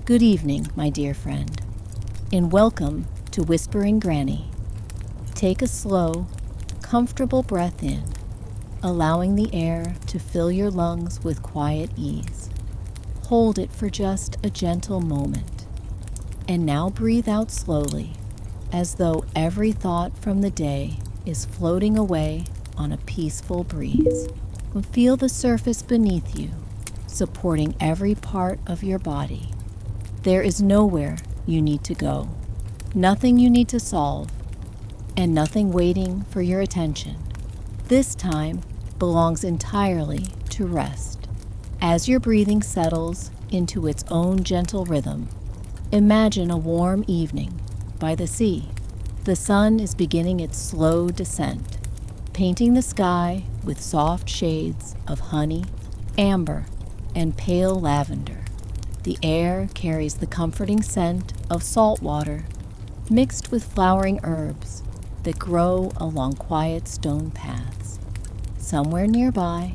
Good evening, my dear friend, and welcome to Whispering Granny. Take a slow, comfortable breath in, allowing the air to fill your lungs with quiet ease. Hold it for just a gentle moment, and now breathe out slowly, as though every thought from the day is floating away on a peaceful breeze. Feel the surface beneath you, supporting every part of your body. There is nowhere you need to go, nothing you need to solve, and nothing waiting for your attention. This time belongs entirely to rest. As your breathing settles into its own gentle rhythm, imagine a warm evening by the sea. The sun is beginning its slow descent, painting the sky with soft shades of honey, amber, and pale lavender. The air carries the comforting scent of salt water mixed with flowering herbs that grow along quiet stone paths. Somewhere nearby,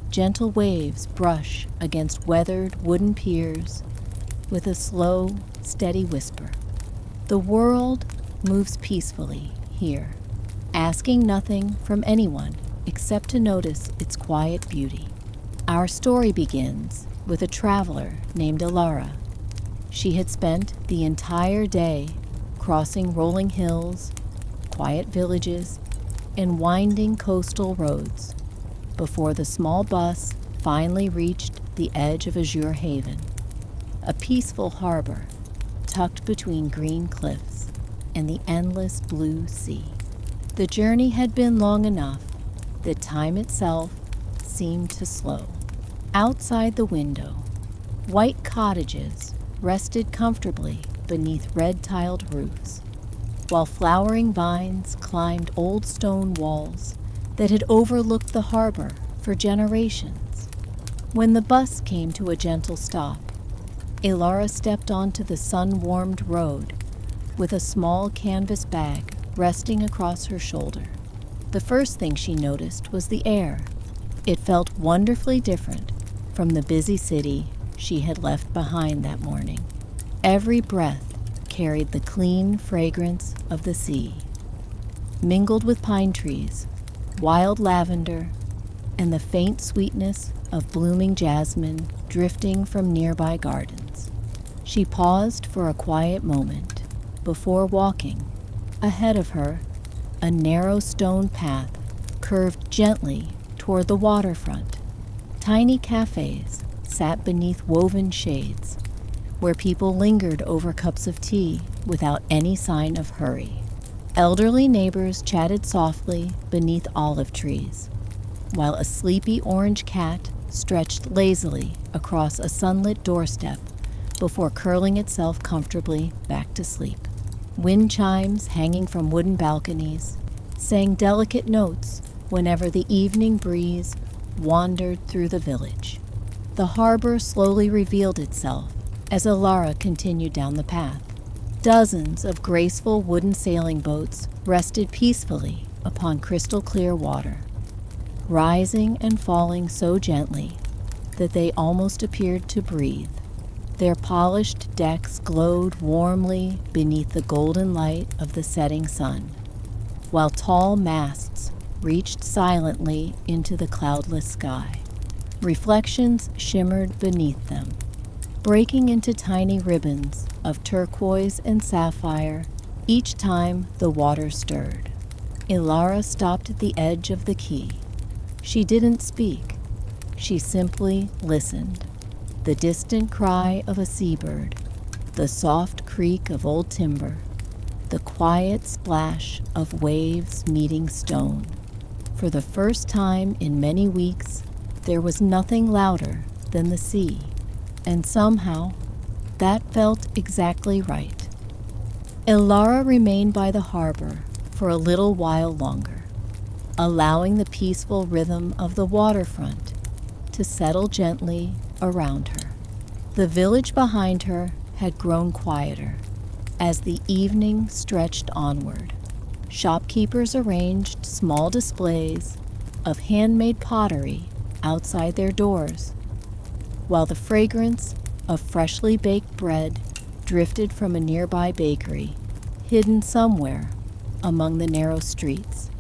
gentle waves brush against weathered wooden piers with a slow, steady whisper. The world moves peacefully here, asking nothing from anyone except to notice its quiet beauty. Our story begins with a traveler named Elara. She had spent the entire day crossing rolling hills, quiet villages, and winding coastal roads before the small bus finally reached the edge of Azure Haven, a peaceful harbor tucked between green cliffs and the endless blue sea. The journey had been long enough that time itself seemed to slow. Outside the window, white cottages rested comfortably beneath red-tiled roofs, while flowering vines climbed old stone walls that had overlooked the harbor for generations. When the bus came to a gentle stop, Elara stepped onto the sun-warmed road with a small canvas bag resting across her shoulder. The first thing she noticed was the air. It felt wonderfully different from the busy city she had left behind that morning. Every breath carried the clean fragrance of the sea, mingled with pine trees, wild lavender, and the faint sweetness of blooming jasmine drifting from nearby gardens. She paused for a quiet moment before walking. Ahead of her, a narrow stone path curved gently toward the waterfront. Tiny cafes sat beneath woven shades, where people lingered over cups of tea without any sign of hurry. Elderly neighbors chatted softly beneath olive trees, while a sleepy orange cat stretched lazily across a sunlit doorstep before curling itself comfortably back to sleep. Wind chimes hanging from wooden balconies sang delicate notes whenever the evening breeze wandered through the village. The harbor slowly revealed itself as Elara continued down the path. Dozens of graceful wooden sailing boats rested peacefully upon crystal-clear water, rising and falling so gently that they almost appeared to breathe. Their polished decks glowed warmly beneath the golden light of the setting sun, while tall masts reached silently into the cloudless sky. Reflections shimmered beneath them, breaking into tiny ribbons of turquoise and sapphire each time the water stirred. Elara stopped at the edge of the quay. She didn't speak. She simply listened. The distant cry of a seabird, the soft creak of old timber, the quiet splash of waves meeting stone. For the first time in many weeks, there was nothing louder than the sea, and somehow that felt exactly right. Elara remained by the harbor for a little while longer, allowing the peaceful rhythm of the waterfront to settle gently around her. The village behind her had grown quieter as the evening stretched onward. Shopkeepers arranged small displays of handmade pottery outside their doors, while the fragrance of freshly baked bread drifted from a nearby bakery, hidden somewhere among the narrow streets.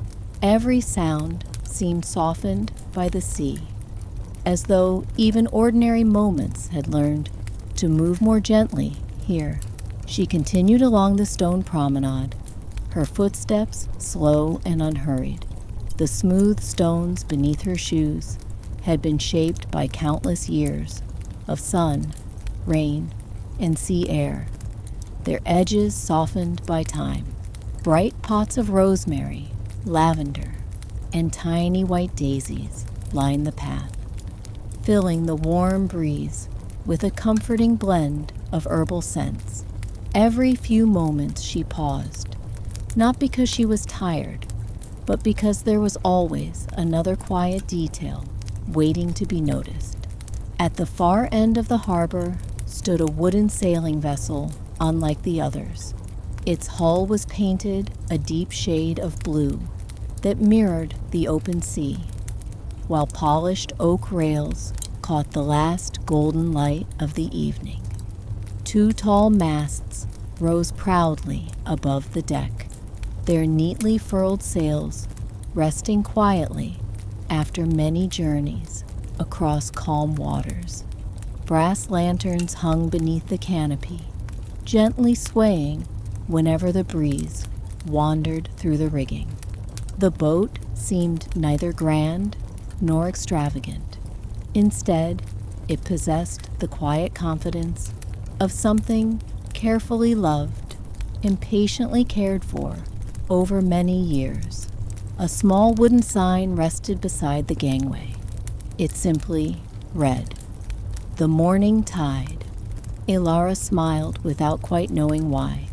Every sound seemed softened by the sea, as though even ordinary moments had learned to move more gently here. She continued along the stone promenade, her footsteps slow and unhurried. The smooth stones beneath her shoes had been shaped by countless years of sun, rain, and sea air, their edges softened by time. Bright pots of rosemary, lavender, and tiny white daisies lined the path, filling the warm breeze with a comforting blend of herbal scents. Every few moments she paused, not because she was tired, but because there was always another quiet detail waiting to be noticed. At the far end of the harbor stood a wooden sailing vessel unlike the others. Its hull was painted a deep shade of blue that mirrored the open sea, while polished oak rails caught the last golden light of the evening. Two tall masts rose proudly above the deck, their neatly furled sails resting quietly after many journeys across calm waters. Brass lanterns hung beneath the canopy, gently swaying whenever the breeze wandered through the rigging. The boat seemed neither grand nor extravagant. Instead, it possessed the quiet confidence of something carefully loved and patiently cared for over many years. A small wooden sign rested beside the gangway. It simply read, "The Morning Tide." Elara smiled without quite knowing why.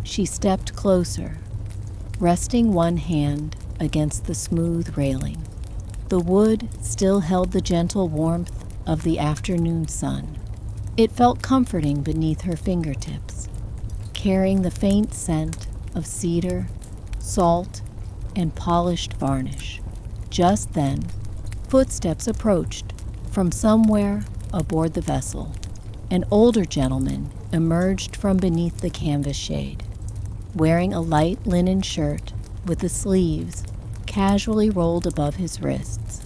She stepped closer, resting one hand against the smooth railing. The wood still held the gentle warmth of the afternoon sun. It felt comforting beneath her fingertips, carrying the faint scent of cedar, salt, and polished varnish. Just then, footsteps approached from somewhere aboard the vessel. An older gentleman emerged from beneath the canvas shade, wearing a light linen shirt with the sleeves casually rolled above his wrists.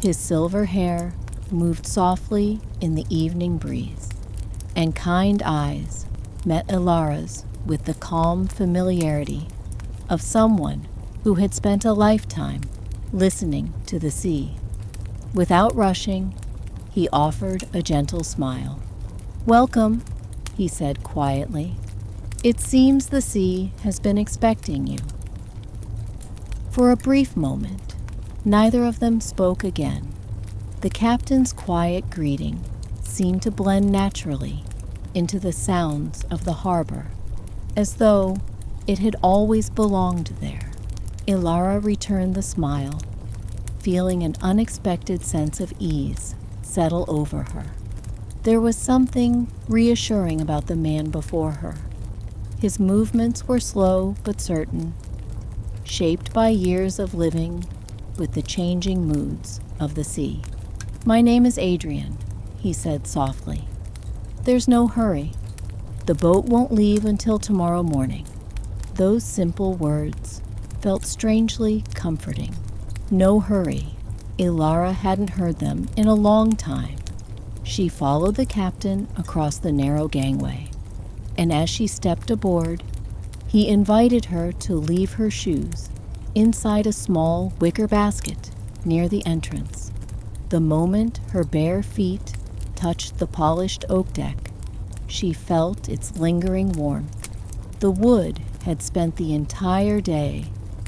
His silver hair moved softly in the evening breeze, and kind eyes met Elara's with the calm familiarity of someone who had spent a lifetime listening to the sea. Without rushing, he offered a gentle smile. "Welcome," he said quietly. "It seems the sea has been expecting you." For a brief moment, neither of them spoke again. The captain's quiet greeting seemed to blend naturally into the sounds of the harbor, as though it had always belonged there. Elara returned the smile, feeling an unexpected sense of ease settle over her. There was something reassuring about the man before her. His movements were slow but certain, shaped by years of living with the changing moods of the sea. "My name is Adrian," he said softly. "There's no hurry. The boat won't leave until tomorrow morning." Those simple words felt strangely comforting. No hurry. Elara hadn't heard them in a long time. She followed the captain across the narrow gangway, and as she stepped aboard, he invited her to leave her shoes inside a small wicker basket near the entrance. The moment her bare feet touched the polished oak deck, she felt its lingering warmth. The wood had spent the entire day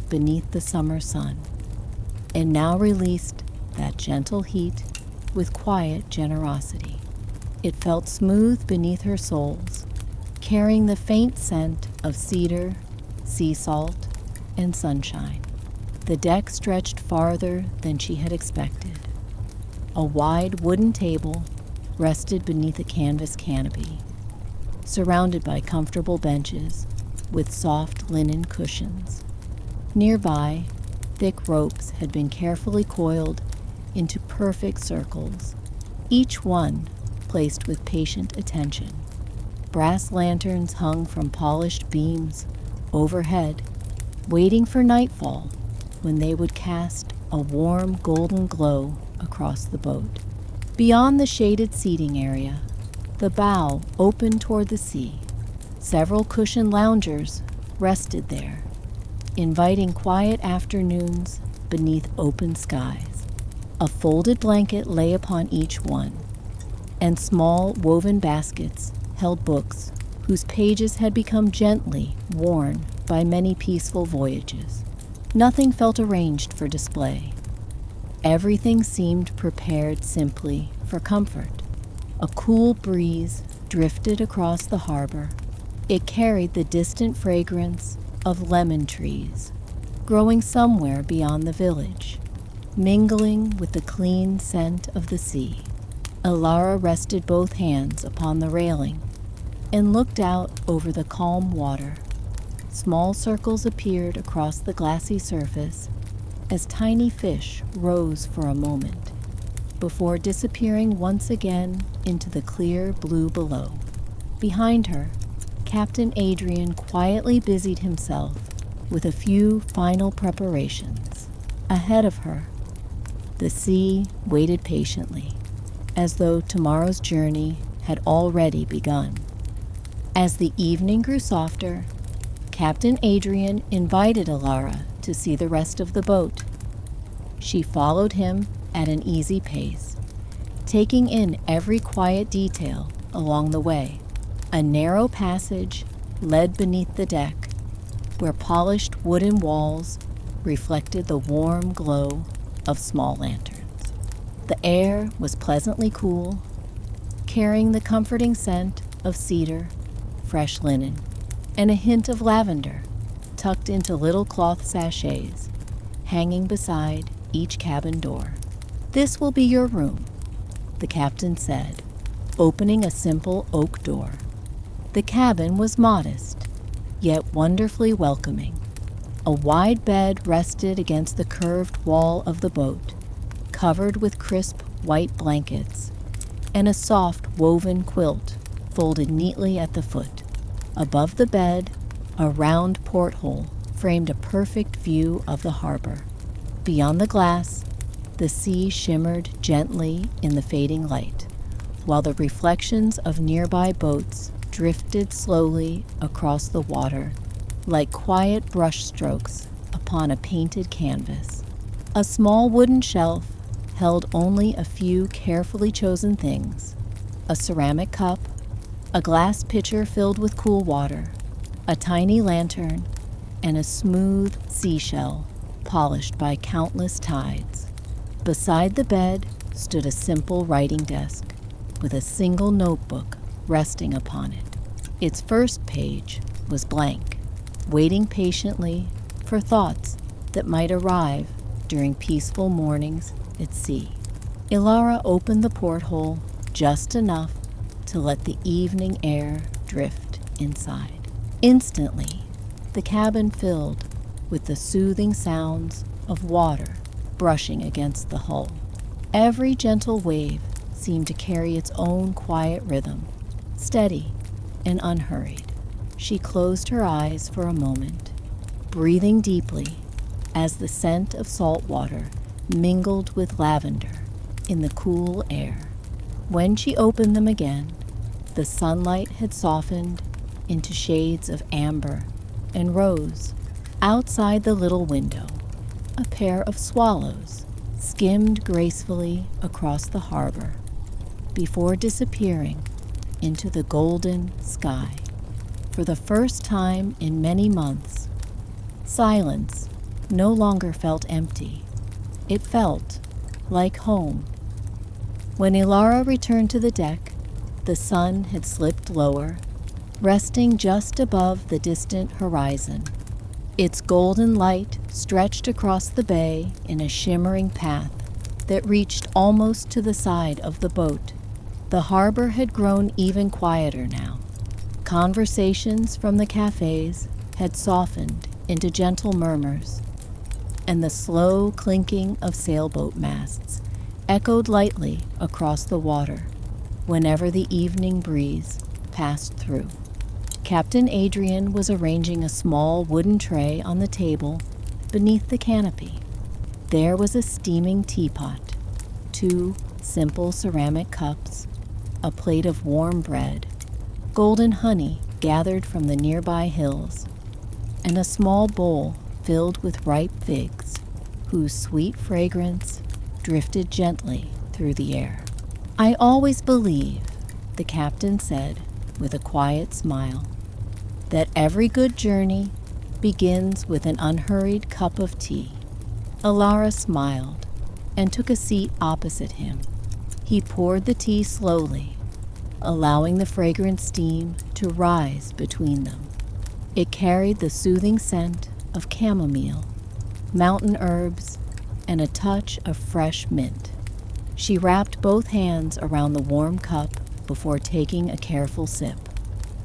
beneath the summer sun, and now released that gentle heat with quiet generosity. It felt smooth beneath her soles, carrying the faint scent of cedar, sea salt, and sunshine. The deck stretched farther than she had expected. A wide wooden table rested beneath a canvas canopy, surrounded by comfortable benches with soft linen cushions. Nearby, thick ropes had been carefully coiled into perfect circles, each one placed with patient attention. Brass lanterns hung from polished beams overhead, waiting for nightfall when they would cast a warm golden glow across the boat. Beyond the shaded seating area, the bow opened toward the sea. Several cushioned loungers rested there, inviting quiet afternoons beneath open skies. A folded blanket lay upon each one, and small woven baskets held books whose pages had become gently worn by many peaceful voyages. Nothing felt arranged for display. Everything seemed prepared simply for comfort. A cool breeze drifted across the harbor. It carried the distant fragrance of lemon trees, growing somewhere beyond the village, mingling with the clean scent of the sea. Elara rested both hands upon the railing and looked out over the calm water. Small circles appeared across the glassy surface as tiny fish rose for a moment, before disappearing once again into the clear blue below. Behind her, Captain Adrian quietly busied himself with a few final preparations. Ahead of her, the sea waited patiently, as though tomorrow's journey had already begun. As the evening grew softer, Captain Adrian invited Elara to see the rest of the boat. She followed him at an easy pace, taking in every quiet detail along the way. A narrow passage led beneath the deck, where polished wooden walls reflected the warm glow of small lanterns. The air was pleasantly cool, carrying the comforting scent of cedar, fresh linen, and a hint of lavender tucked into little cloth sachets hanging beside each cabin door. "This will be your room," the captain said, opening a simple oak door. The cabin was modest, yet wonderfully welcoming. A wide bed rested against the curved wall of the boat, covered with crisp white blankets, and a soft woven quilt folded neatly at the foot. Above the bed, a round porthole framed a perfect view of the harbor. Beyond the glass, the sea shimmered gently in the fading light, while the reflections of nearby boats drifted slowly across the water like quiet brushstrokes upon a painted canvas. A small wooden shelf held only a few carefully chosen things: a ceramic cup, a glass pitcher filled with cool water, a tiny lantern, and a smooth seashell polished by countless tides. Beside the bed stood a simple writing desk with a single notebook resting upon it. Its first page was blank, waiting patiently for thoughts that might arrive during peaceful mornings at sea. Elara opened the porthole just enough to let the evening air drift inside. Instantly, the cabin filled with the soothing sounds of water brushing against the hull. Every gentle wave seemed to carry its own quiet rhythm, steady and unhurried. She closed her eyes for a moment, breathing deeply as the scent of salt water mingled with lavender in the cool air. When she opened them again, the sunlight had softened into shades of amber and rose. Outside the little window, a pair of swallows skimmed gracefully across the harbor before disappearing into the golden sky. For the first time in many months, silence no longer felt empty. It felt like home. When Elara returned to the deck, the sun had slipped lower, resting just above the distant horizon. Its golden light stretched across the bay in a shimmering path that reached almost to the side of the boat. The harbor had grown even quieter now. Conversations from the cafes had softened into gentle murmurs, and the slow clinking of sailboat masts echoed lightly across the water. whenever the evening breeze passed through. Captain Adrian was arranging a small wooden tray on the table beneath the canopy. There was a steaming teapot, 2 simple ceramic cups, a plate of warm bread, golden honey gathered from the nearby hills, and a small bowl filled with ripe figs, whose sweet fragrance drifted gently through the air. "I always believe," the captain said with a quiet smile, "that every good journey begins with an unhurried cup of tea." Elara smiled and took a seat opposite him. He poured the tea slowly, allowing the fragrant steam to rise between them. It carried the soothing scent of chamomile, mountain herbs, and a touch of fresh mint. She wrapped both hands around the warm cup before taking a careful sip.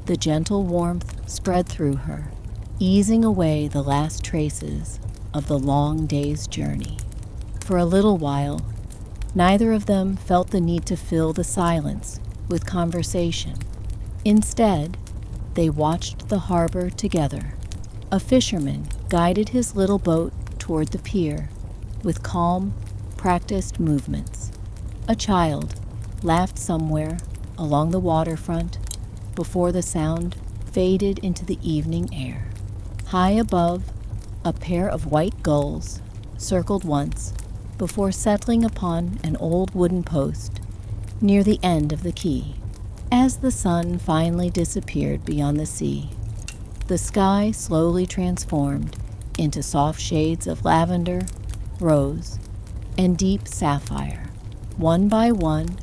The gentle warmth spread through her, easing away the last traces of the long day's journey. For a little while, neither of them felt the need to fill the silence with conversation. Instead, they watched the harbor together. A fisherman guided his little boat toward the pier with calm, practiced movements. A child laughed somewhere along the waterfront before the sound faded into the evening air. High above, a pair of white gulls circled once before settling upon an old wooden post near the end of the quay. As the sun finally disappeared beyond the sea, the sky slowly transformed into soft shades of lavender, rose, and deep sapphire. One by one,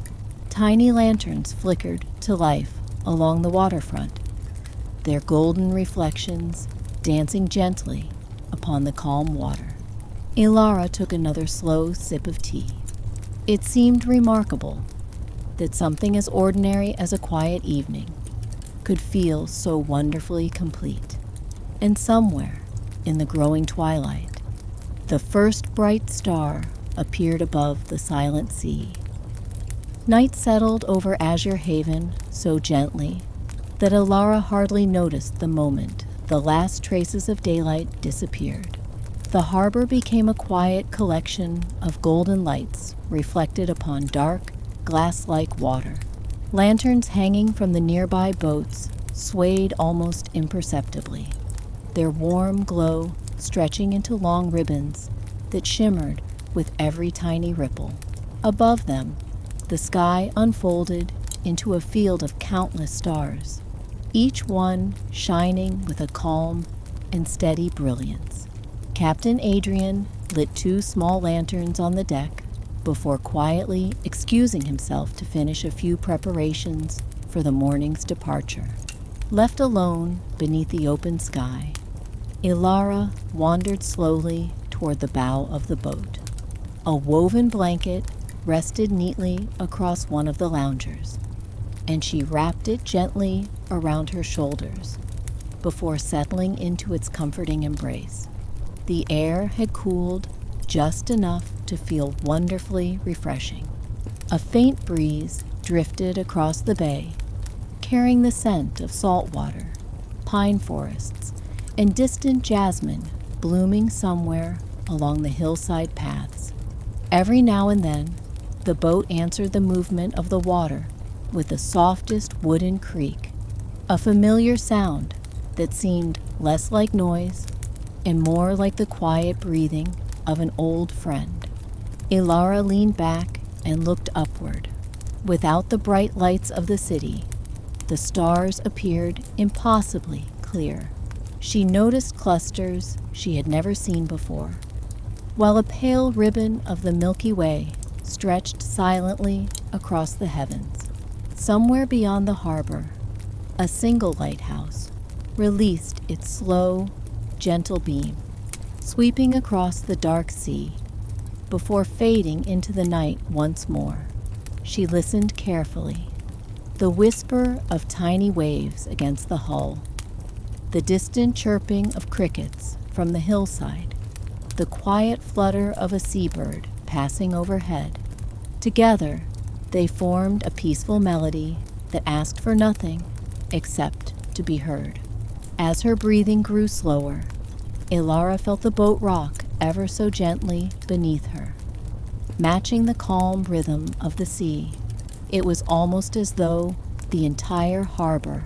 tiny lanterns flickered to life along the waterfront, their golden reflections dancing gently upon the calm water. Elara took another slow sip of tea. It seemed remarkable that something as ordinary as a quiet evening could feel so wonderfully complete. And somewhere in the growing twilight, the first bright star appeared above the silent sea. Night settled over Azure Haven so gently that Elara hardly noticed the moment the last traces of daylight disappeared. The harbor became a quiet collection of golden lights reflected upon dark, glass-like water. Lanterns hanging from the nearby boats swayed almost imperceptibly, their warm glow stretching into long ribbons that shimmered with every tiny ripple. Above them, the sky unfolded into a field of countless stars, each one shining with a calm and steady brilliance. Captain Adrian lit 2 small lanterns on the deck before quietly excusing himself to finish a few preparations for the morning's departure. Left alone beneath the open sky, Elara wandered slowly toward the bow of the boat. A woven blanket rested neatly across one of the loungers, and she wrapped it gently around her shoulders before settling into its comforting embrace. The air had cooled just enough to feel wonderfully refreshing. A faint breeze drifted across the bay, carrying the scent of salt water, pine forests, and distant jasmine blooming somewhere along the hillside paths. Every now and then, the boat answered the movement of the water with the softest wooden creak, a familiar sound that seemed less like noise and more like the quiet breathing of an old friend. Elara leaned back and looked upward. Without the bright lights of the city, the stars appeared impossibly clear. She noticed clusters she had never seen before, while a pale ribbon of the Milky Way stretched silently across the heavens. Somewhere beyond the harbor, a single lighthouse released its slow, gentle beam, sweeping across the dark sea before fading into the night once more. She listened carefully. The whisper of tiny waves against the hull, the distant chirping of crickets from the hillside, the quiet flutter of a seabird passing overhead. Together, They formed a peaceful melody that asked for nothing except to be heard. As her breathing grew slower, Elara felt the boat rock ever so gently beneath her, matching the calm rhythm of the sea. It was almost as though the entire harbor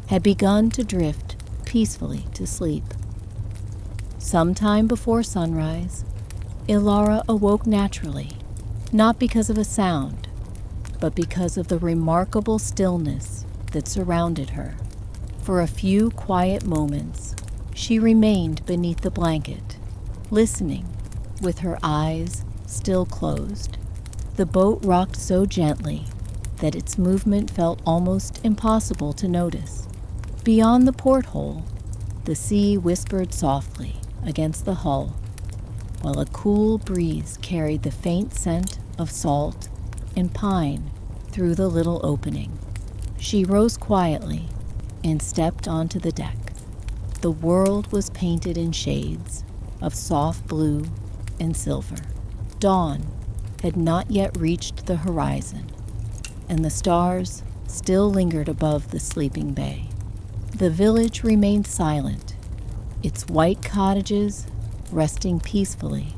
had begun to drift peacefully to sleep. Sometime before sunrise, Elara awoke naturally, not because of a sound, but because of the remarkable stillness that surrounded her. For a few quiet moments, she remained beneath the blanket, listening with her eyes still closed. The boat rocked so gently that its movement felt almost impossible to notice. Beyond the porthole, the sea whispered softly against the hull, while a cool breeze carried the faint scent of salt and pine through the little opening. She rose quietly and stepped onto the deck. The world was painted in shades of soft blue and silver. Dawn had not yet reached the horizon, and the stars still lingered above the sleeping bay. The village remained silent, its white cottages resting peacefully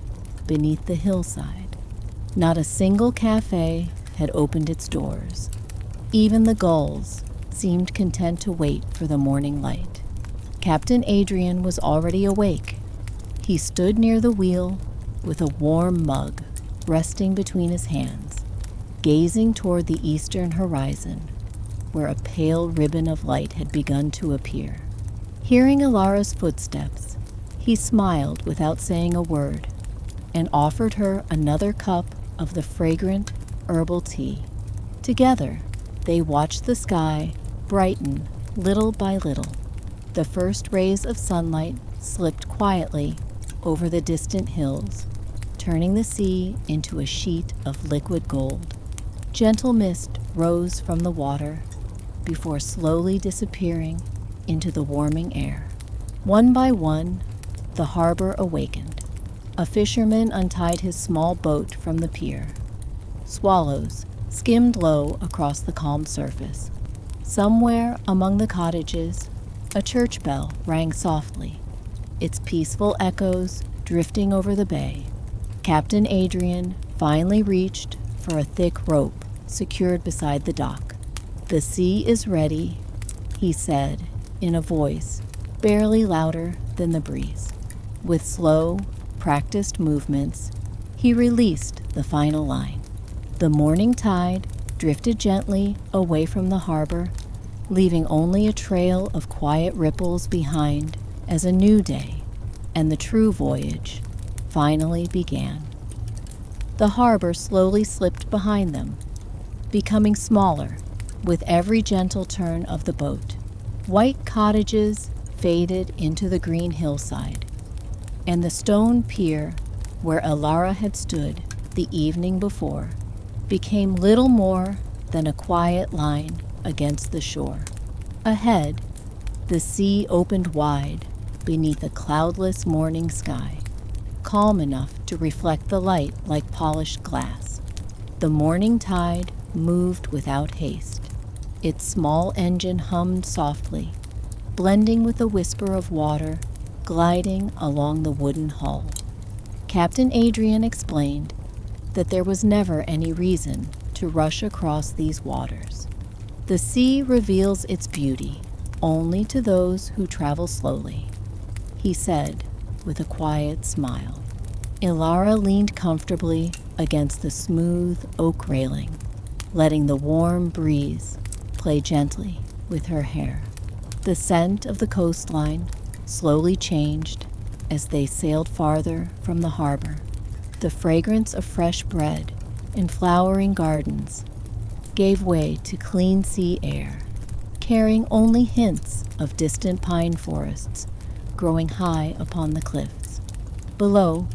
beneath the hillside. Not a single cafe had opened its doors. Even the gulls seemed content to wait for the morning light. Captain Adrian was already awake. He stood near the wheel with a warm mug resting between his hands, gazing toward the eastern horizon, where a pale ribbon of light had begun to appear. Hearing Elara's footsteps, he smiled without saying a word and offered her another cup of the fragrant herbal tea. Together, they watched the sky brighten little by little. The first rays of sunlight slipped quietly over the distant hills, turning the sea into a sheet of liquid gold. Gentle mist rose from the water before slowly disappearing into the warming air. One by one, the harbor awakened. A fisherman untied his small boat from the pier. Swallows skimmed low across the calm surface. Somewhere among the cottages, a church bell rang softly, its peaceful echoes drifting over the bay. Captain Adrian finally reached for a thick rope secured beside the dock. "The sea is ready," he said in a voice barely louder than the breeze. With slow, practiced movements, he released the final line. The morning tide drifted gently away from the harbor, leaving only a trail of quiet ripples behind as a new day and the true voyage finally began. The harbor slowly slipped behind them, becoming smaller with every gentle turn of the boat. White cottages faded into the green hillside, and the stone pier where Elara had stood the evening before became little more than a quiet line against the shore. Ahead, the sea opened wide beneath a cloudless morning sky, calm enough to reflect the light like polished glass. The morning tide moved without haste. Its small engine hummed softly, blending with the whisper of water gliding along the wooden hull. Captain Adrian explained that there was never any reason to rush across these waters. The sea reveals its beauty only to those who travel slowly, he said with a quiet smile. Elara leaned comfortably against the smooth oak railing, letting the warm breeze play gently with her hair. The scent of the coastline slowly changed as they sailed farther from the harbor. The fragrance of fresh bread and flowering gardens gave way to clean sea air, carrying only hints of distant pine forests growing high upon the cliffs. Below,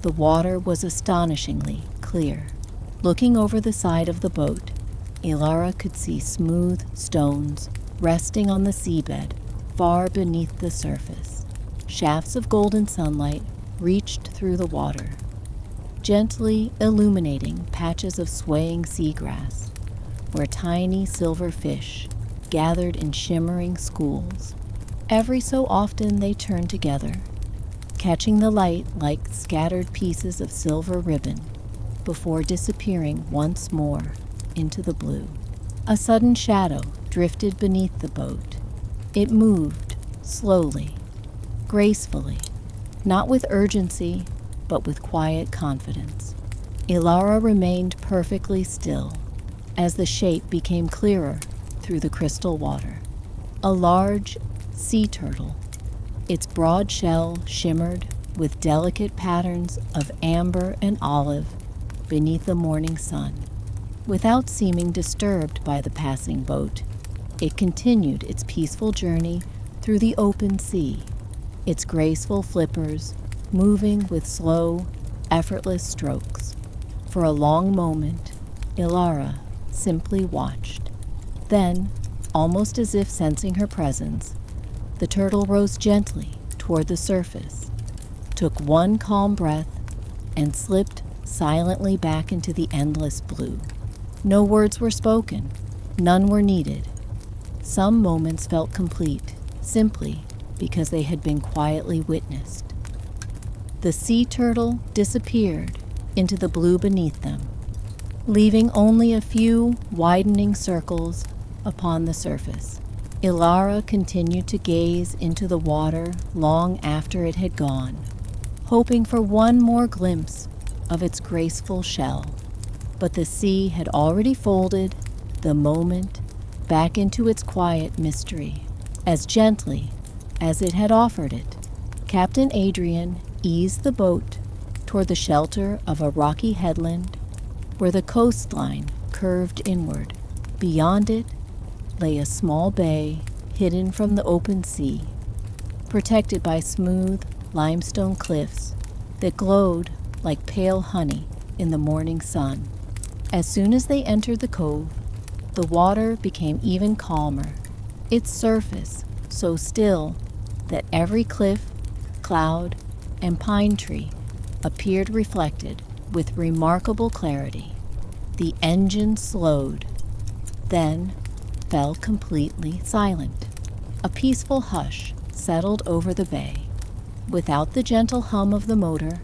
the water was astonishingly clear. Looking over the side of the boat, Elara could see smooth stones resting on the seabed far beneath the surface. Shafts of golden sunlight reached through the water, gently illuminating patches of swaying seagrass, where tiny silver fish gathered in shimmering schools. Every so often they turned together, catching the light like scattered pieces of silver ribbon, before disappearing once more into the blue. A sudden shadow drifted beneath the boat. It moved slowly, gracefully, not with urgency, but with quiet confidence. Elara remained perfectly still as the shape became clearer through the crystal water. A large sea turtle. Its broad shell shimmered with delicate patterns of amber and olive beneath the morning sun. Without seeming disturbed by the passing boat, it continued its peaceful journey through the open sea, its graceful flippers moving with slow, effortless strokes. For a long moment, Elara simply watched. Then, almost as if sensing her presence, the turtle rose gently toward the surface, took one calm breath, and slipped silently back into the endless blue. No words were spoken, none were needed. Some moments felt complete, simply because they had been quietly witnessed. The sea turtle disappeared into the blue beneath them, leaving only a few widening circles upon the surface. Elara continued to gaze into the water long after it had gone, hoping for one more glimpse of its graceful shell. But the sea had already folded the moment back into its quiet mystery. As gently as it had offered it, Captain Adrian eased the boat toward the shelter of a rocky headland where the coastline curved inward. Beyond it lay a small bay hidden from the open sea, protected by smooth limestone cliffs that glowed like pale honey in the morning sun. As soon as they entered the cove, the water became even calmer, its surface so still that every cliff, cloud, and pine tree appeared reflected with remarkable clarity. The engine slowed, then fell completely silent. A peaceful hush settled over the bay. Without the gentle hum of the motor,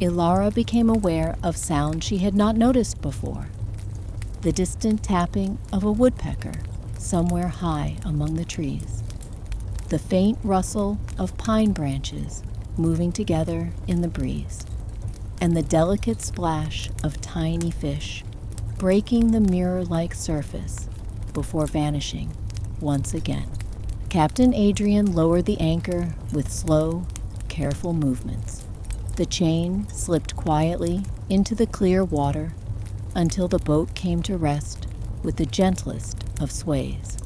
Elara became aware of sound she had not noticed before. The distant tapping of a woodpecker somewhere high among the trees. The faint rustle of pine branches moving together in the breeze. And the delicate splash of tiny fish breaking the mirror-like surface before vanishing once again. Captain Adrian lowered the anchor with slow, careful movements. The chain slipped quietly into the clear water until the boat came to rest with the gentlest of sways.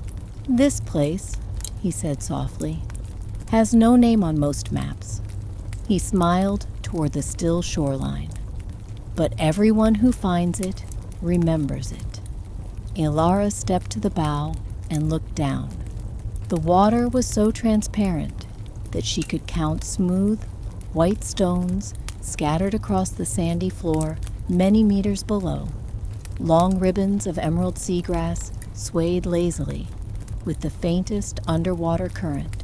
"This place," he said softly, "has no name on most maps." He smiled toward the still shoreline. "But everyone who finds it remembers it." Elara stepped to the bow and looked down. The water was so transparent that she could count smooth, white stones scattered across the sandy floor many meters below. Long ribbons of emerald seagrass swayed lazily with the faintest underwater current,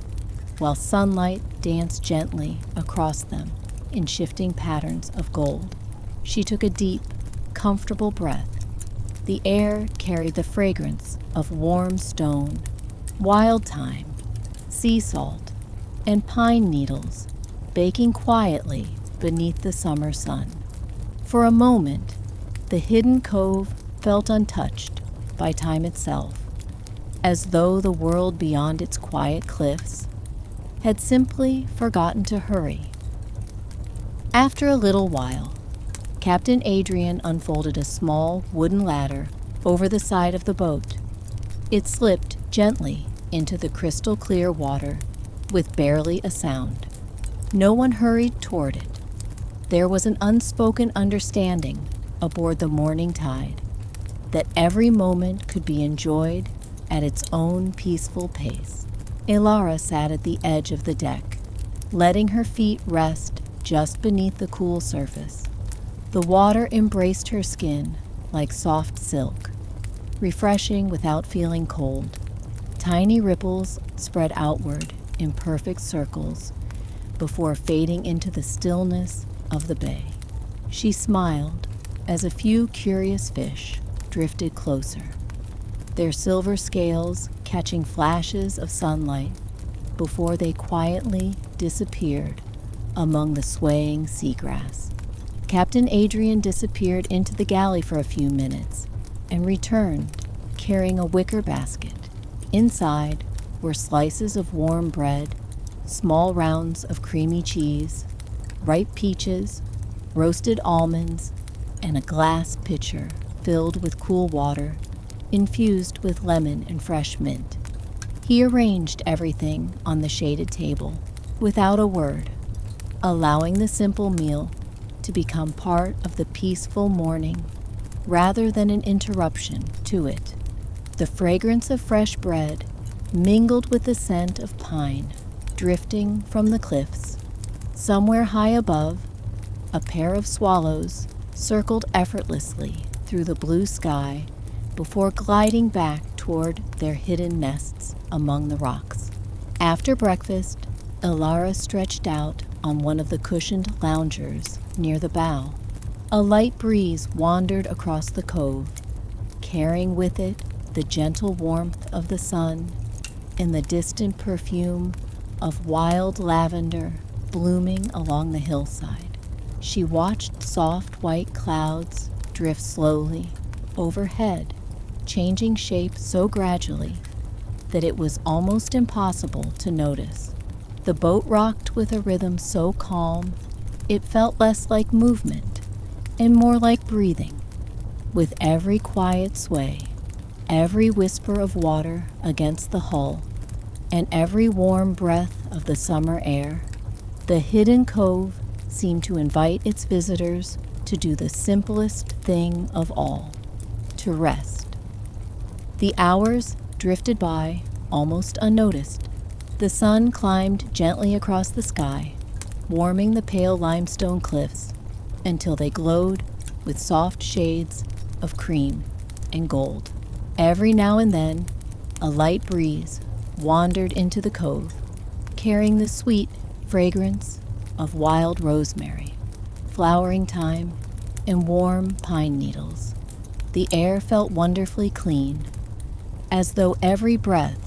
while sunlight danced gently across them in shifting patterns of gold. She took a deep, comfortable breath. The air carried the fragrance of warm stone, wild thyme, sea salt, and pine needles baking quietly beneath the summer sun. For a moment, the hidden cove felt untouched by time itself, as though the world beyond its quiet cliffs had simply forgotten to hurry. After a little while, Captain Adrian unfolded a small wooden ladder over the side of the boat. It slipped gently into the crystal-clear water with barely a sound. No one hurried toward it. There was an unspoken understanding aboard the morning tide that every moment could be enjoyed at its own peaceful pace. Elara sat at the edge of the deck, letting her feet rest just beneath the cool surface. The water embraced her skin like soft silk, refreshing without feeling cold. Tiny ripples spread outward in perfect circles before fading into the stillness of the bay. She smiled as a few curious fish drifted closer, their silver scales catching flashes of sunlight before they quietly disappeared among the swaying seagrass. Captain Adrian disappeared into the galley for a few minutes and returned carrying a wicker basket. Inside were slices of warm bread, small rounds of creamy cheese, ripe peaches, roasted almonds, and a glass pitcher filled with cool water infused with lemon and fresh mint. He arranged everything on the shaded table without a word, allowing the simple meal to become part of the peaceful morning rather than an interruption to it. The fragrance of fresh bread mingled with the scent of pine drifting from the cliffs. Somewhere high above, a pair of swallows circled effortlessly through the blue sky before gliding back toward their hidden nests among the rocks. After breakfast, Elara stretched out on one of the cushioned loungers near the bow. A light breeze wandered across the cove, carrying with it the gentle warmth of the sun and the distant perfume of wild lavender blooming along the hillside. She watched soft white clouds drift slowly overhead, changing shape so gradually that it was almost impossible to notice. The boat rocked with a rhythm so calm, it felt less like movement and more like breathing. With every quiet sway, every whisper of water against the hull, and every warm breath of the summer air, the hidden cove seemed to invite its visitors to do the simplest thing of all, to rest. The hours drifted by almost unnoticed. The sun climbed gently across the sky, warming the pale limestone cliffs until they glowed with soft shades of cream and gold. Every now and then, a light breeze wandered into the cove, carrying the sweet fragrance of wild rosemary, flowering thyme, and warm pine needles. The air felt wonderfully clean, as though every breath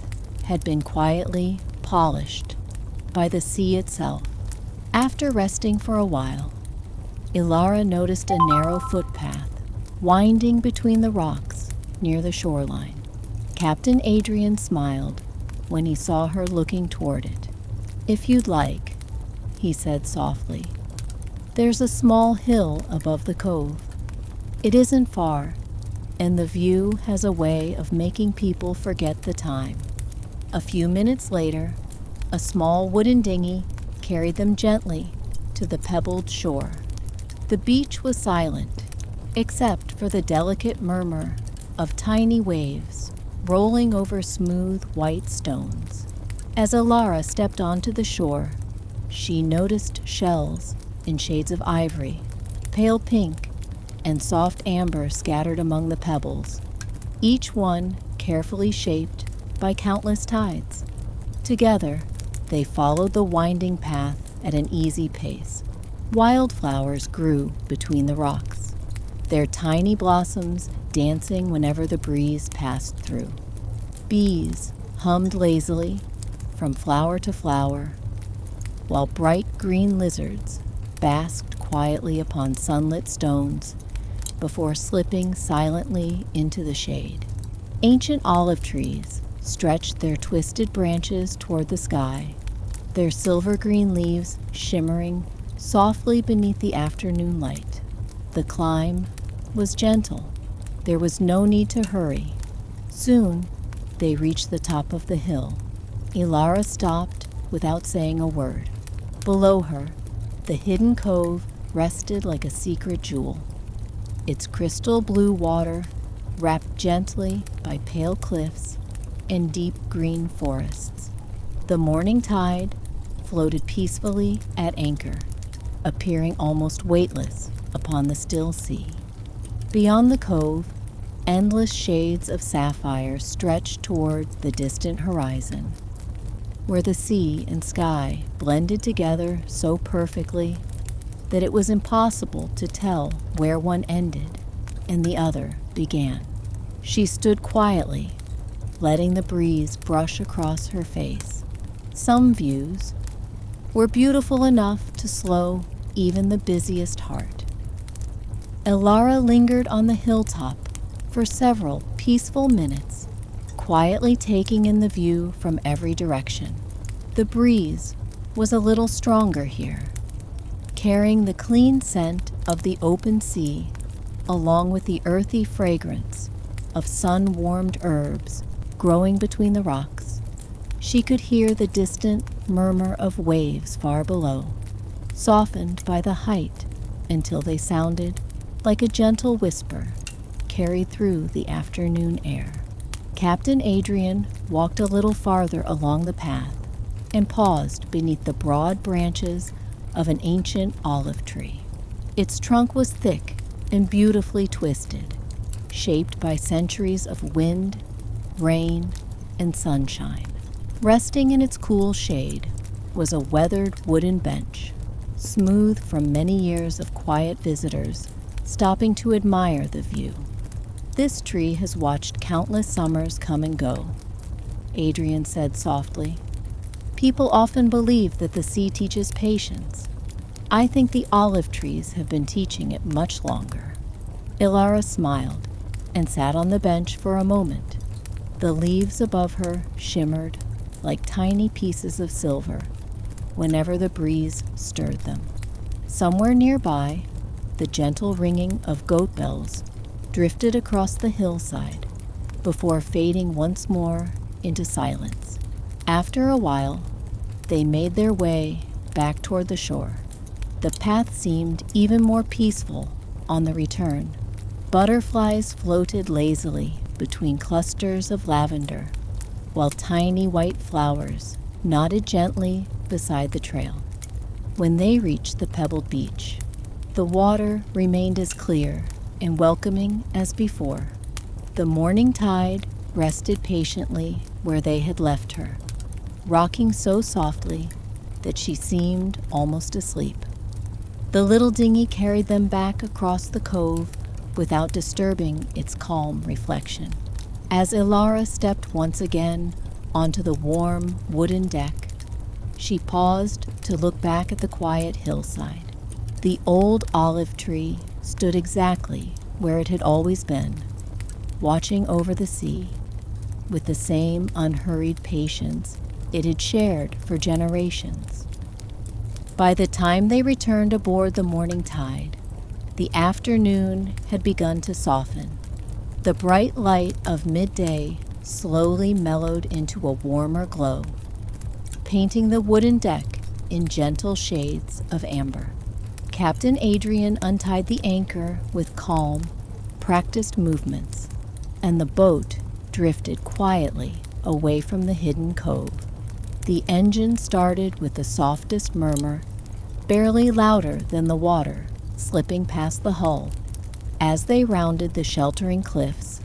had been quietly polished by the sea itself. After resting for a while, Elara noticed a narrow footpath winding between the rocks near the shoreline. Captain Adrian smiled when he saw her looking toward it. "If you'd like," he said softly, "there's a small hill above the cove. It isn't far, and the view has a way of making people forget the time." A few minutes later, a small wooden dinghy carried them gently to the pebbled shore. The beach was silent, except for the delicate murmur of tiny waves rolling over smooth white stones. As Elara stepped onto the shore, she noticed shells in shades of ivory, pale pink, and soft amber scattered among the pebbles, each one carefully shaped by countless tides. Together, they followed the winding path at an easy pace. Wildflowers grew between the rocks, their tiny blossoms dancing whenever the breeze passed through. Bees hummed lazily from flower to flower, while bright green lizards basked quietly upon sunlit stones before slipping silently into the shade. Ancient olive trees stretched their twisted branches toward the sky, their silver-green leaves shimmering softly beneath the afternoon light. The climb was gentle. There was no need to hurry. Soon, they reached the top of the hill. Elara stopped without saying a word. Below her, the hidden cove rested like a secret jewel, its crystal blue water wrapped gently by pale cliffs and deep green forests. The morning tide floated peacefully at anchor, appearing almost weightless upon the still sea. Beyond the cove, endless shades of sapphire stretched toward the distant horizon, where the sea and sky blended together so perfectly that it was impossible to tell where one ended and the other began. She stood quietly, letting the breeze brush across her face. Some views were beautiful enough to slow even the busiest heart. Elara lingered on the hilltop for several peaceful minutes, quietly taking in the view from every direction. The breeze was a little stronger here, carrying the clean scent of the open sea along with the earthy fragrance of sun-warmed herbs growing between the rocks. She could hear the distant murmur of waves far below, softened by the height until they sounded like a gentle whisper carried through the afternoon air. Captain Adrian walked a little farther along the path and paused beneath the broad branches of an ancient olive tree. Its trunk was thick and beautifully twisted, shaped by centuries of wind, rain, and sunshine. Resting in its cool shade was a weathered wooden bench, smooth from many years of quiet visitors stopping to admire the view. "This tree has watched countless summers come and go," Adrian said softly. "People often believe that the sea teaches patience. I think the olive trees have been teaching it much longer." Elara smiled and sat on the bench for a moment. The leaves above her shimmered like tiny pieces of silver whenever the breeze stirred them. Somewhere nearby, the gentle ringing of goat bells drifted across the hillside before fading once more into silence. After a while, they made their way back toward the shore. The path seemed even more peaceful on the return. Butterflies floated lazily between clusters of lavender, while tiny white flowers nodded gently beside the trail. When they reached the pebbled beach, the water remained as clear and welcoming as before. The morning tide rested patiently where they had left her, rocking so softly that she seemed almost asleep. The little dinghy carried them back across the cove without disturbing its calm reflection. As Elara stepped once again onto the warm wooden deck, she paused to look back at the quiet hillside. The old olive tree stood exactly where it had always been, watching over the sea with the same unhurried patience it had shared for generations. By the time they returned aboard the morning tide, the afternoon had begun to soften. The bright light of midday slowly mellowed into a warmer glow, painting the wooden deck in gentle shades of amber. Captain Adrian untied the anchor with calm, practiced movements, and the boat drifted quietly away from the hidden cove. The engine started with the softest murmur, barely louder than the water slipping past the hull. As they rounded the sheltering cliffs,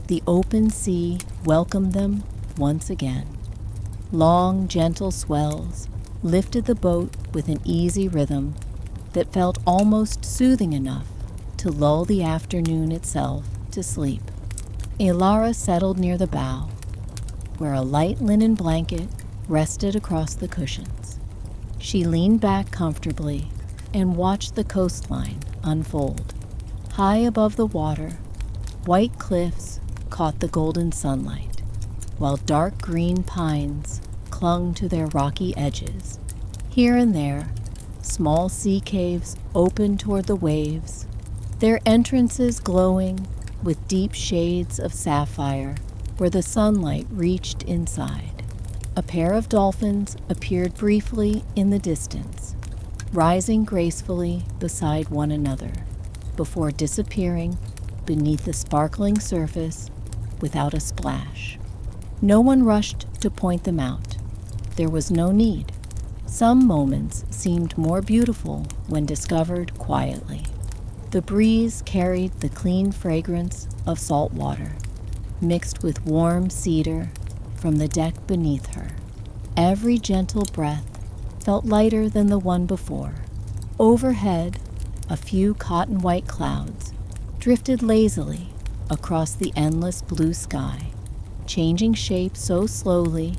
the open sea welcomed them once again. Long, gentle swells lifted the boat with an easy rhythm that felt almost soothing enough to lull the afternoon itself to sleep. Elara settled near the bow, where a light linen blanket rested across the cushions. She leaned back comfortably and watched the coastline unfold. High above the water, white cliffs caught the golden sunlight, while dark green pines clung to their rocky edges. Here and there, small sea caves opened toward the waves, their entrances glowing with deep shades of sapphire where the sunlight reached inside. A pair of dolphins appeared briefly in the distance, rising gracefully beside one another, before disappearing beneath the sparkling surface without a splash. No one rushed to point them out. There was no need. Some moments seemed more beautiful when discovered quietly. The breeze carried the clean fragrance of salt water, mixed with warm cedar from the deck beneath her. Every gentle breath felt lighter than the one before. Overhead, a few cotton-white clouds drifted lazily across the endless blue sky, changing shape so slowly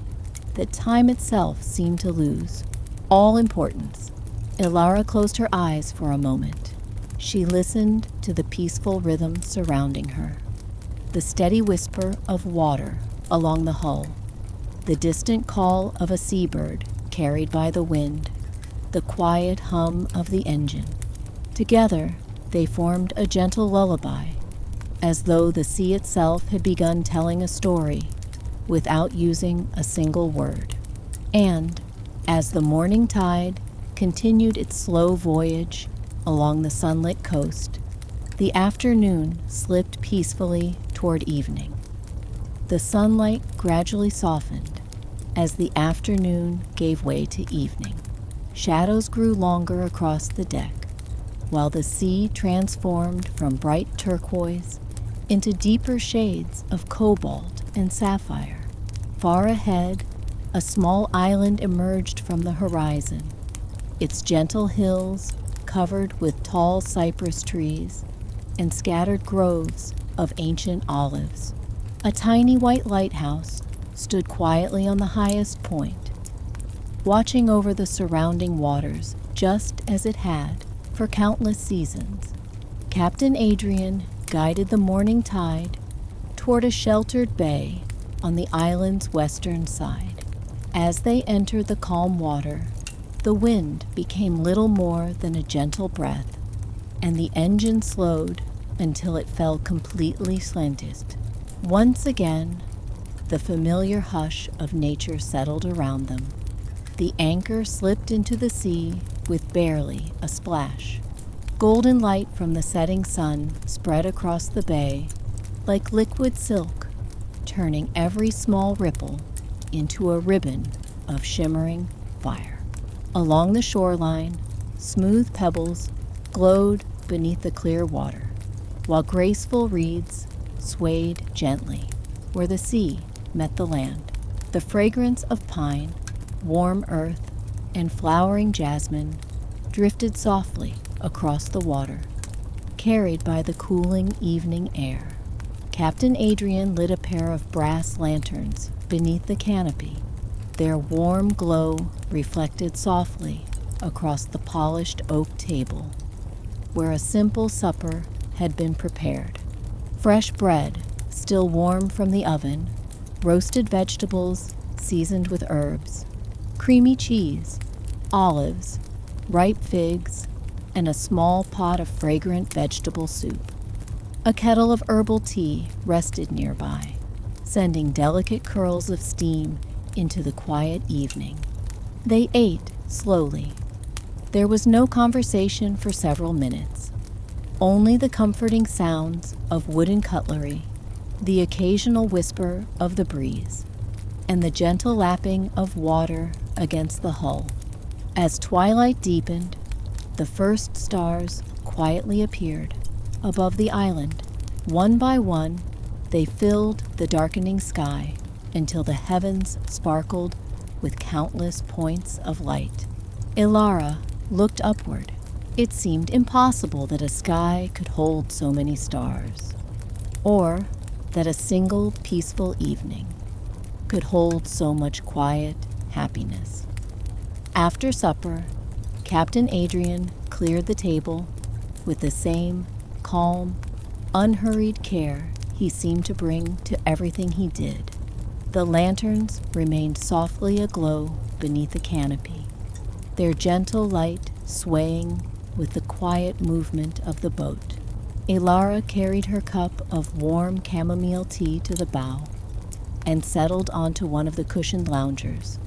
that time itself seemed to lose all importance. Elara closed her eyes for a moment. She listened to the peaceful rhythm surrounding her, the steady whisper of water along the hull, the distant call of a seabird carried by the wind, the quiet hum of the engine. Together, they formed a gentle lullaby, as though the sea itself had begun telling a story without using a single word. And, as the morning tide continued its slow voyage along the sunlit coast, the afternoon slipped peacefully toward evening. The sunlight gradually softened as the afternoon gave way to evening. Shadows grew longer across the deck, while the sea transformed from bright turquoise into deeper shades of cobalt and sapphire. Far ahead, a small island emerged from the horizon, its gentle hills covered with tall cypress trees and scattered groves of ancient olives. A tiny white lighthouse stood quietly on the highest point, watching over the surrounding waters just as it had for countless seasons. Captain Adrian guided the morning tide toward a sheltered bay on the island's western side. As they entered the calm water, the wind became little more than a gentle breath, and the engine slowed until it fell completely slanted. Once again, the familiar hush of nature settled around them. The anchor slipped into the sea with barely a splash. Golden light from the setting sun spread across the bay like liquid silk, turning every small ripple into a ribbon of shimmering fire. Along the shoreline, smooth pebbles glowed beneath the clear water, while graceful reeds swayed gently where the sea met the land. The fragrance of pine, warm earth, and flowering jasmine drifted softly across the water, carried by the cooling evening air. Captain Adrian lit a pair of brass lanterns beneath the canopy. Their warm glow reflected softly across the polished oak table, where a simple supper had been prepared. Fresh bread, still warm from the oven, roasted vegetables seasoned with herbs, creamy cheese, olives, ripe figs, and a small pot of fragrant vegetable soup. A kettle of herbal tea rested nearby, sending delicate curls of steam into the quiet evening. They ate slowly. There was no conversation for several minutes, only the comforting sounds of wooden cutlery, the occasional whisper of the breeze, and the gentle lapping of water against the hull. As twilight deepened, the first stars quietly appeared above the island. One by one, they filled the darkening sky until the heavens sparkled with countless points of light. Elara looked upward. It seemed impossible that a sky could hold so many stars, or that a single peaceful evening could hold so much quiet happiness. After supper, Captain Adrian cleared the table with the same calm, unhurried care he seemed to bring to everything he did. The lanterns remained softly aglow beneath the canopy, their gentle light swaying with the quiet movement of the boat. Elara carried her cup of warm chamomile tea to the bow and settled onto one of the cushioned loungers,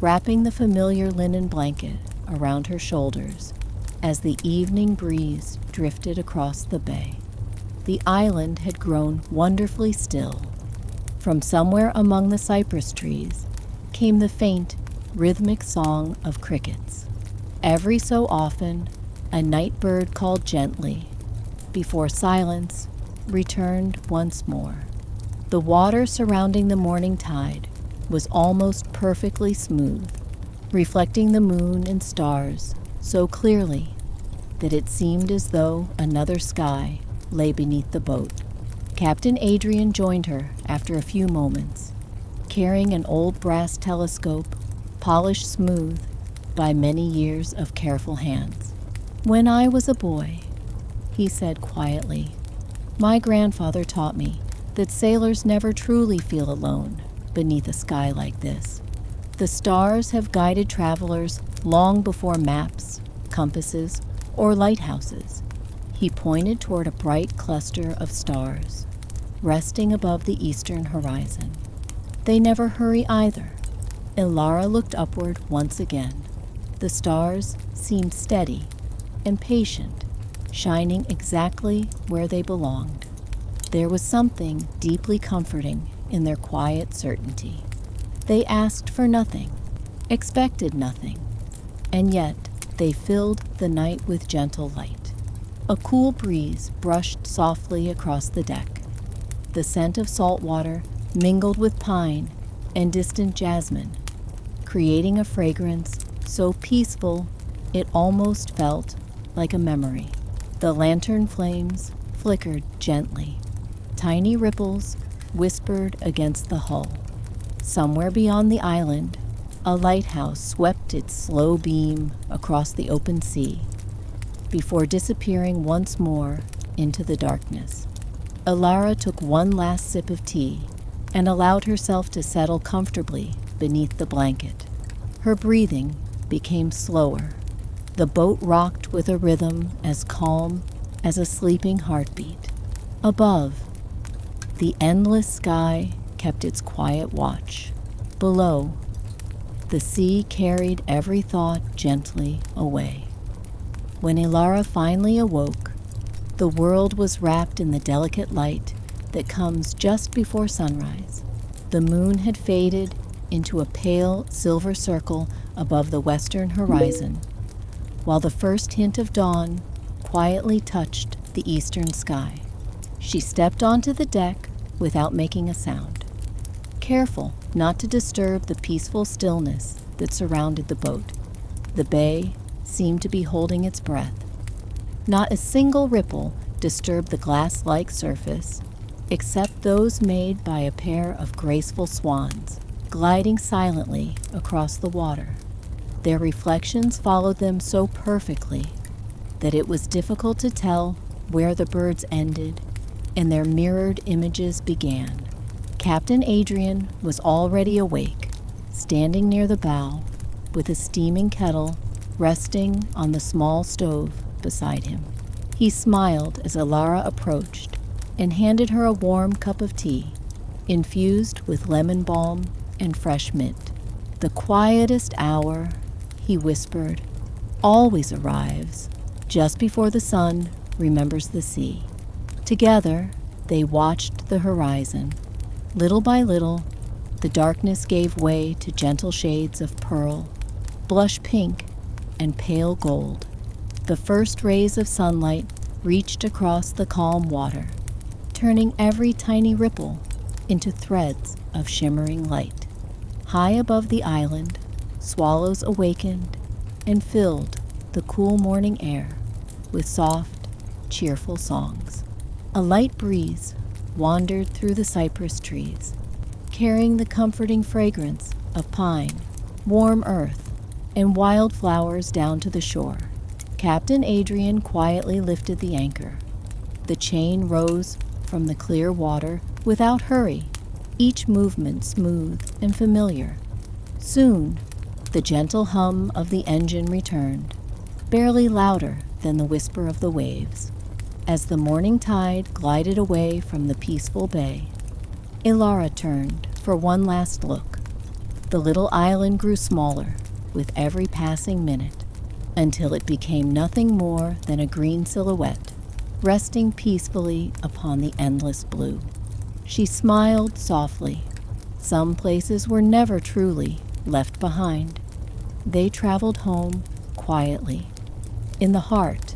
wrapping the familiar linen blanket around her shoulders as the evening breeze drifted across the bay. The island had grown wonderfully still. From somewhere among the cypress trees came the faint, rhythmic song of crickets. Every so often, a night bird called gently before silence returned once more. The water surrounding the morning tide was almost perfectly smooth, reflecting the moon and stars so clearly that it seemed as though another sky lay beneath the boat. Captain Adrian joined her after a few moments, carrying an old brass telescope, polished smooth by many years of careful hands. "When I was a boy," he said quietly, "my grandfather taught me that sailors never truly feel alone beneath a sky like this. The stars have guided travelers long before maps, compasses, or lighthouses." He pointed toward a bright cluster of stars, resting above the eastern horizon. "They never hurry either." Elara looked upward once again. The stars seemed steady and patient, shining exactly where they belonged. There was something deeply comforting in their quiet certainty. They asked for nothing, expected nothing, and yet they filled the night with gentle light. A cool breeze brushed softly across the deck. The scent of salt water mingled with pine and distant jasmine, creating a fragrance so peaceful it almost felt like a memory. The lantern flames flickered gently. Tiny ripples whispered against the hull. Somewhere beyond the island, a lighthouse swept its slow beam across the open sea before disappearing once more into the darkness. Elara took one last sip of tea and allowed herself to settle comfortably beneath the blanket. Her breathing became slower. The boat rocked with a rhythm as calm as a sleeping heartbeat. Above, the endless sky kept its quiet watch. Below, the sea carried every thought gently away. When Elara finally awoke, the world was wrapped in the delicate light that comes just before sunrise. The moon had faded into a pale silver circle above the western horizon, while the first hint of dawn quietly touched the eastern sky. She stepped onto the deck without making a sound, careful not to disturb the peaceful stillness that surrounded the boat. The bay seemed to be holding its breath. Not a single ripple disturbed the glass-like surface, except those made by a pair of graceful swans gliding silently across the water. Their reflections followed them so perfectly that it was difficult to tell where the birds ended and their mirrored images began. Captain Adrian was already awake, standing near the bow with a steaming kettle resting on the small stove beside him. He smiled as Elara approached and handed her a warm cup of tea, infused with lemon balm and fresh mint. "The quietest hour," he whispered, "always arrives just before the sun remembers the sea." Together, they watched the horizon. Little by little, the darkness gave way to gentle shades of pearl, blush pink, and pale gold. The first rays of sunlight reached across the calm water, turning every tiny ripple into threads of shimmering light. High above the island, swallows awakened and filled the cool morning air with soft, cheerful songs. A light breeze wandered through the cypress trees, carrying the comforting fragrance of pine, warm earth, and wild flowers down to the shore. Captain Adrian quietly lifted the anchor. The chain rose from the clear water without hurry, each movement smooth and familiar. Soon, the gentle hum of the engine returned, barely louder than the whisper of the waves. As the morning tide glided away from the peaceful bay, Elara turned for one last look. The little island grew smaller with every passing minute, until it became nothing more than a green silhouette, resting peacefully upon the endless blue. She smiled softly. Some places were never truly left behind. They traveled home quietly, in the heart